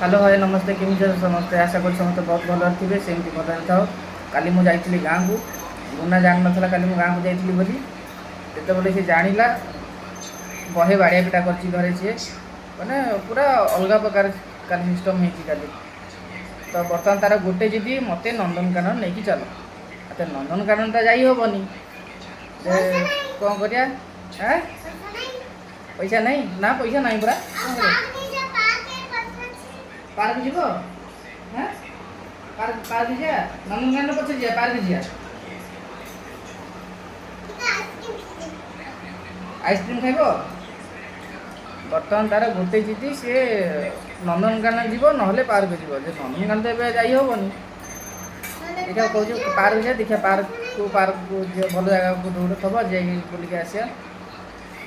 Hello hi नमस्ते केमी समस्ते आशा कर समस्त बहुत भल थे सेमती भल था। काली मुझे जाइली गाँव को गुना जान नाला काली मुझे गाँव को जाइली बोली जिते सी जाना बहे बाड़िया पिटा कर घरे सी मैंने पूरा अलग प्रकार का सिस्टम होती तो बर्तमान तार गोटे जिदी मत नंदनकानन नहीं चल मत नंदनकानन तो जाई हेनी कौन कर पैसा नहीं ना पैसा नहीं पूरा पार्क जीव हाँ पार्क जा नंदनकानन पचे जा पार्क जा आइसक्रीम खाइब बर्तमान तार गोटे जिदी सी नंदनकानन जीव ना पार्क जीव नंदनकानन तो ए जाई हेनी देखा कहूँ पार्क जा देखा पार्क को भल जगह को रोड थब जा बुलिक आसिया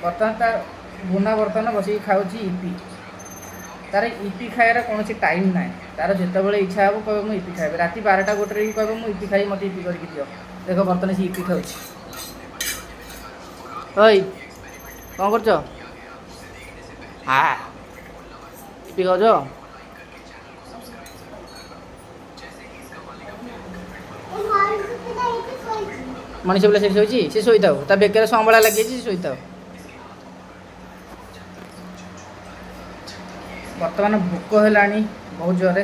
बर्तमान तार गुना बर्तमान बस खाऊँ इपी तार इपी खाइबार कौन टाइम ना तार जिते इच्छा हे कह मुझे इपी खाइबी राति 12टा गोटे कह मुझे इपी खाई मत इपी करके दियो देख बर्तमान सी इपी खाऊ कौन कर हाँ इपी खाऊ मनीष बोला से शोई था बेकार संबला लगे शोई था बर्तमान भोक है बहुत जोरे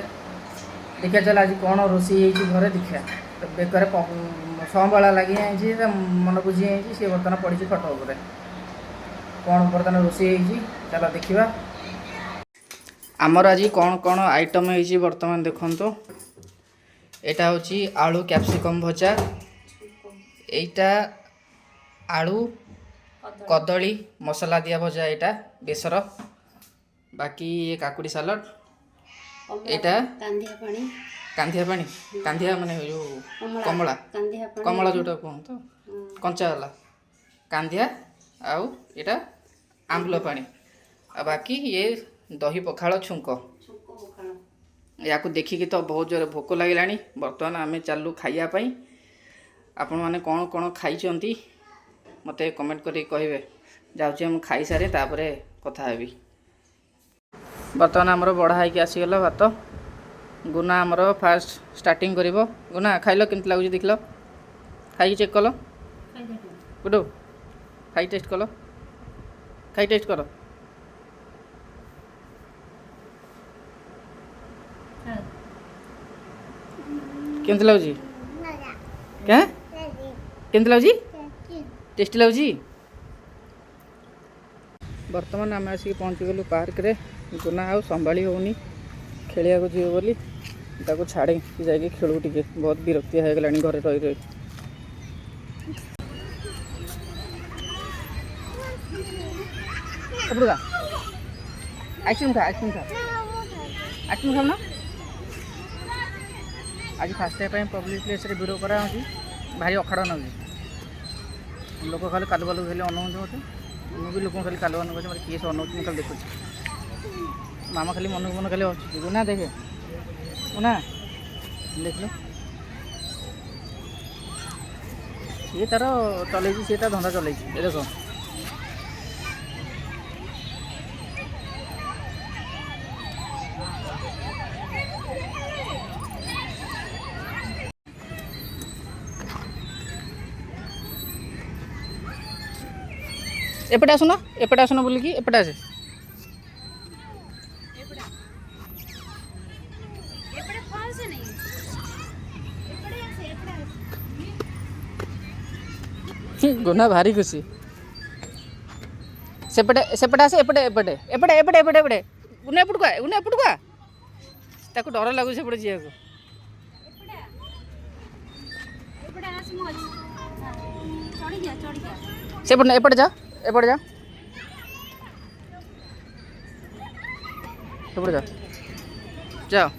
देखा चल आज कौन रोषे घरे देखा तो बेकार संबला लगी मन बुझी सी बर्तमान पड़ी खट उपर कौन बर्तमान रोषे चल देखा आमर आज कौन कौन आइटम है बर्तमान देखो यहाँ हूँ आलू कैप्सिकम भजा एटा आलू कदली मसला दिया भजा यहाँ बेसर बाकी ये काकुड़ी सालड एटा कांधिया पानी कांधिया माने जो कमला कमला जोटा कहूँ तो कंचा वाला कांधिया आउ एटा आंबल पानी आ बाकी ये दही पखाड़ छुंक या देखिकी तो बहुत जोर भोक लगे बर्तमान आम चलू खाइबापी आपण मैंने कौन कौन खाई मत कमेंट कर कहे जाऊँ खाई सारे तापर कथा हेबी बर्तमान आमर बढ़ा होगी आसीगला भात गुना आमर फास्ट स्टार्टिंग कर गुना खाइल केमती लगुच देख खाई चेक कल गुडू खाई टेस्ट कल खाई टेस्ट कर केमती लगुच क्या केमती लगुच टेस्टी लगुच बर्तमान आम आसिक पहुँची गलु पार्क रे गुना आउ संभाली होनी खेलिया जीव बोली ताको छाड़े जाके खेलू टे बहुत विरक्ति हो गला घरे रही रही आइसक्रीम खा आइसक्रीम खा आइसक्रीम खाऊ ना आज फास्ट टाइम पब्लिक प्लेस रे वीडियो करा भारी अखाड़ा ना लोक खाली कालु बालू खाली अनाऊँ मत मुझे लोक खाली कालु बालू मतलब किए से अनाऊँ मुझे खाली देखुची मामा खाली मन मन खाली अच्छी ना देखे ना देख लो सी तार चल सी तार धंदा चल देख एपटे आसुना बोलिकी एपटे आसे गुना भारी खुशी सेपटे सेपटे आसे एपटे एपटे एपटे एपटे एपटे एपटे उन्हें एपटुआ ताको डर लगुच सेपटे जी को सेपटे एपटे जा एपटे जा एपटे जा जाओ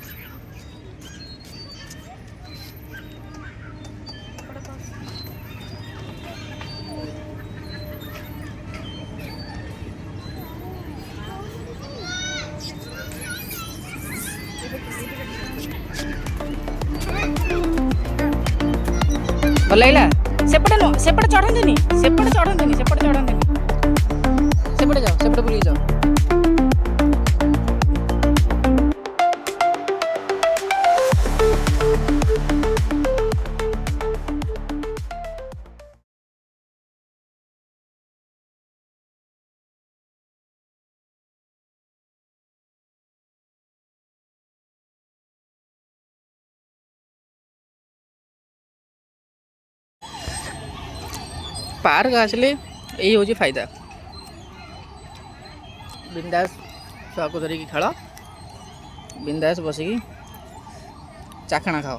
भल लगे सेपटे सेपटे चढ़ानी सेपटे चढ़ानी सेपटे चढ़ानी सेपटे जाओ सेपटे बुली जाओ पार्क आसले यही हूँ फायदा बिंदास छुआ को धरिकी खेल बिंदास बसिकी चाखणा खाओ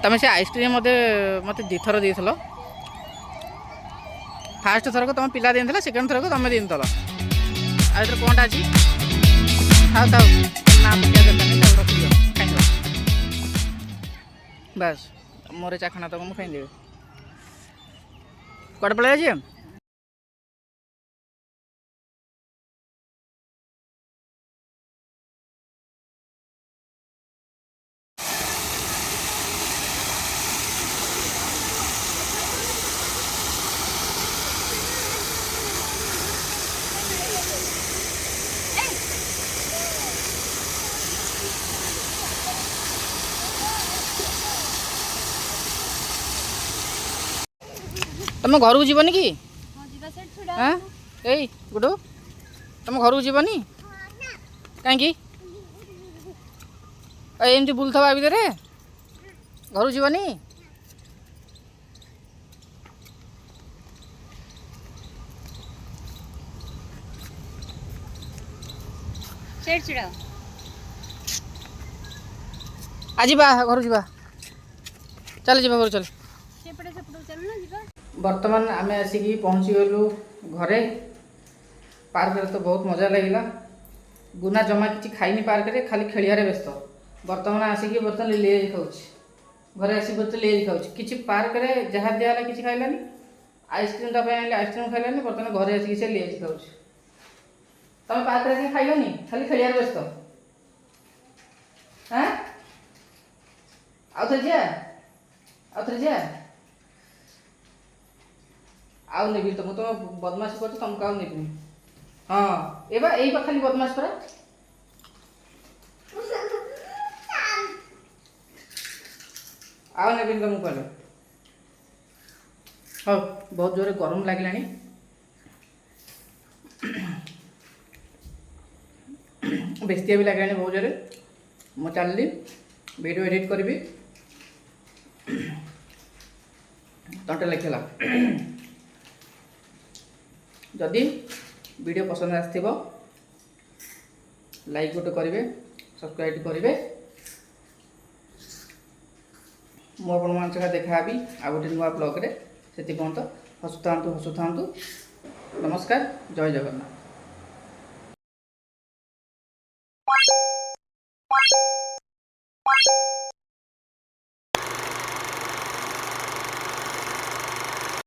तुम से आइसक्रीम मत दीथर देल फास्ट थरक तुम पिला दी सेकेंड थरक तुम दी आर कौन अच्छी खाओ खाओ ना रखिए खाई बस मोर चाखणा तक मुझे खाईदेवी कड़े पड़े आज तुम घर को जीवन कि हाँ यही गुडू तुम घर को जीवन कहीं एमती बुलथ भितर घर को जीवन आज घर जा चल जा घर चल बर्तमान आम आसिक पहुँची गलु घरे पार्क तो बहुत मजा लगे गुना जमा कि खाई पार्क रे खाली खेलिया व्यस्त बर्तमान आसिक बर्तमान लेज खाऊँ घरे आसिक बर्तमान लेज खाऊँ कि पार्क रे जहाँ दिहला कि खाइलानी आइसक्रीम आइले आइसक्रीम खाइलानी बर्तमान घरे आसिक से लेज खाऊँ तुम पार्क रे खाइलनी खाली खेलिया व्यस्त हाँ आउ थे जा आउ नेबी तुम तो बदमाशी कर तुमको आउ नेबी हाँ यही खाली बदमाश पर आउ नेबी तुमको कहल हाँ बहुत जोर गरम लगे बेस्तिया भी लगे बहुत जोर मुझे चलली वीडियो एडिट करी तंटे लिखला जदि वीडियो पसंद आसथिबो लाइक गोटे करेंगे सब्सक्राइब करेंगे मो आपण मान सहित देखा भी आ गोटे नुआ ब्लॉग रे से पर्यंत हसुता नमस्कार जय जगन्नाथ।